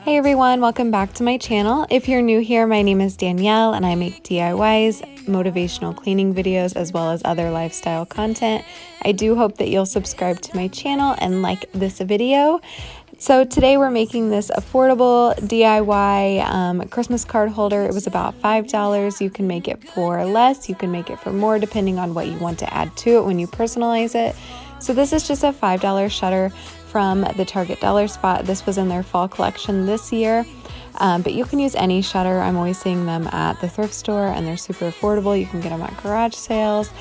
Hey everyone, welcome back to my channel. If you're new here, my name is Danielle and I make DIYs, motivational cleaning videos, as well as other lifestyle content. I do hope that you'll subscribe to my channel and like this video. So today we're making this affordable DIY Christmas card holder. It was about $5. You can make it for less, you can make it for more, depending on what you want to add to it when you personalize it. So this is just a $5 shutter from the Target Dollar Spot. This was in their fall collection this year, but you can use any shutter. I'm always seeing them at the thrift store and they're super affordable. You can get them at garage sales.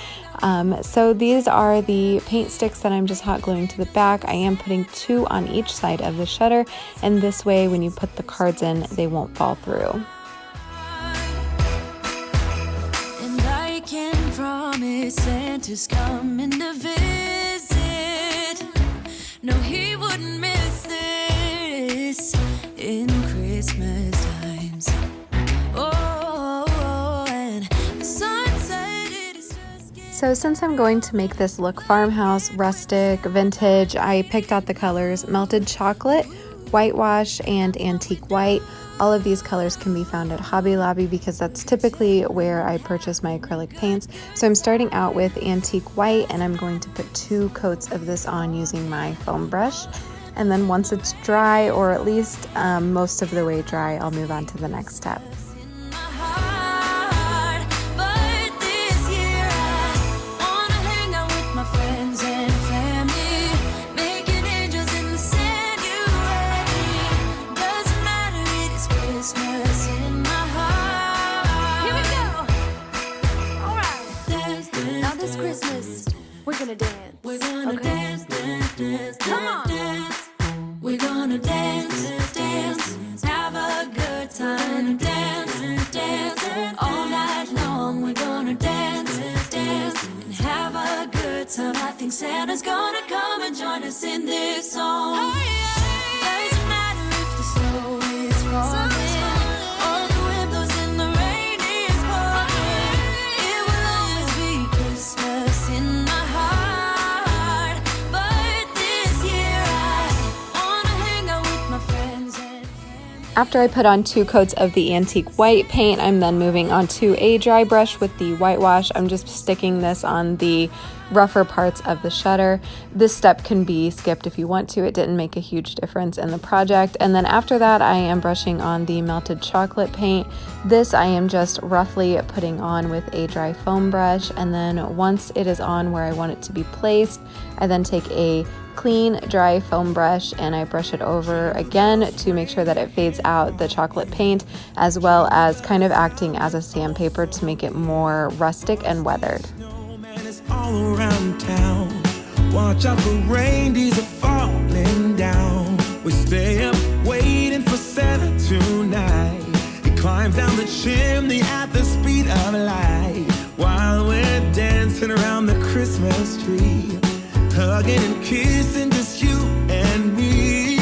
So these are the paint sticks that I'm just hot gluing to the back. I am putting 2 on each side of the shutter, and this way when you put the cards in, they won't fall through. And I can promise Santa's coming to visit. No, he wouldn't miss this in Christmas times. Oh, and the sunset, it is just getting... So since I'm going to make this look farmhouse, rustic, vintage, I picked out the colors melted chocolate, whitewash, and antique white. All of these colors can be found at Hobby Lobby because that's typically where I purchase my acrylic paints. So I'm starting out with antique white and I'm going to put 2 coats of this on using my foam brush. And then once it's dry, or at least most of the way dry, I'll move on to the next step. We're gonna dance. We're gonna dance, dance, dance, come on. Dance. We're gonna dance, dance, have a good time. Dance, dance, all night long. We're gonna dance, dance, and have a good time. I think Santa's gonna come and join us in this song. Oh, yeah. Doesn't matter if the snow is falling or the wind blows and the rain is pouring. It will always be Christmas in my After I put on 2 coats of the antique white paint, I'm then moving on to a dry brush with the whitewash. I'm just sticking this on the rougher parts of the shutter. This step can be skipped if you want to. It didn't make a huge difference in the project. And then after that, I am brushing on the melted chocolate paint. This I am just roughly putting on with a dry foam brush. And then once it is on where I want it to be placed, I then take a clean dry foam brush and I brush it over again to make sure that it fades out the chocolate paint, as well as kind of acting as a sandpaper to make it more rustic and weathered. All around town, watch out for reindeers are falling down. We stay up waiting for Santa tonight. He climbs down the chimney at the speed of light, while we're dancing around the Christmas tree, hugging and kissing, just you and me.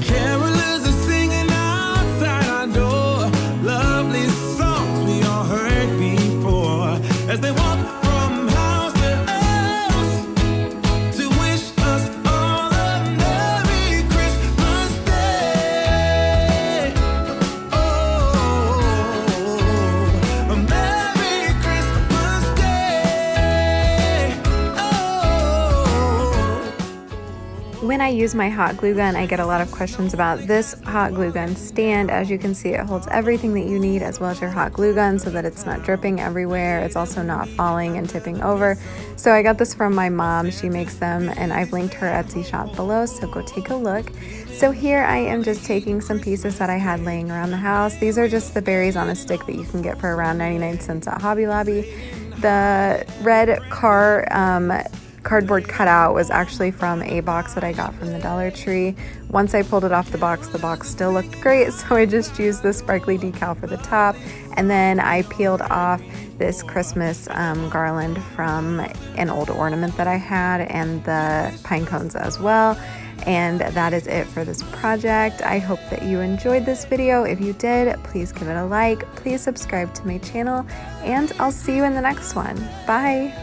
Carolers are singing outside our door, lovely songs we all heard before, as they walk from house to house to wish us all a Merry Christmas Day. Oh, a Merry Christmas Day. When I use my hot glue gun, I get a lot of questions about this hot glue gun stand. As you can see, it holds everything that you need as well as your hot glue gun so that it's not dripping everywhere. It's also not falling and tipping over. So I got this from my mom. She makes them and I've linked her Etsy shop below, so go take a look. So here I am just taking some pieces that I had laying around the house. These are just the berries on a stick that you can get for around 99 cents at Hobby Lobby. The red cardboard cutout was actually from a box that I got from the Dollar Tree. Once I pulled it off the box still looked great, so I just used the sparkly decal for the top, and then I peeled off this Christmas garland from an old ornament that I had, and the pine cones as well. And that is it for this project. I hope that you enjoyed this video. If you did, please give it a like, please subscribe to my channel, and I'll see you in the next one. Bye!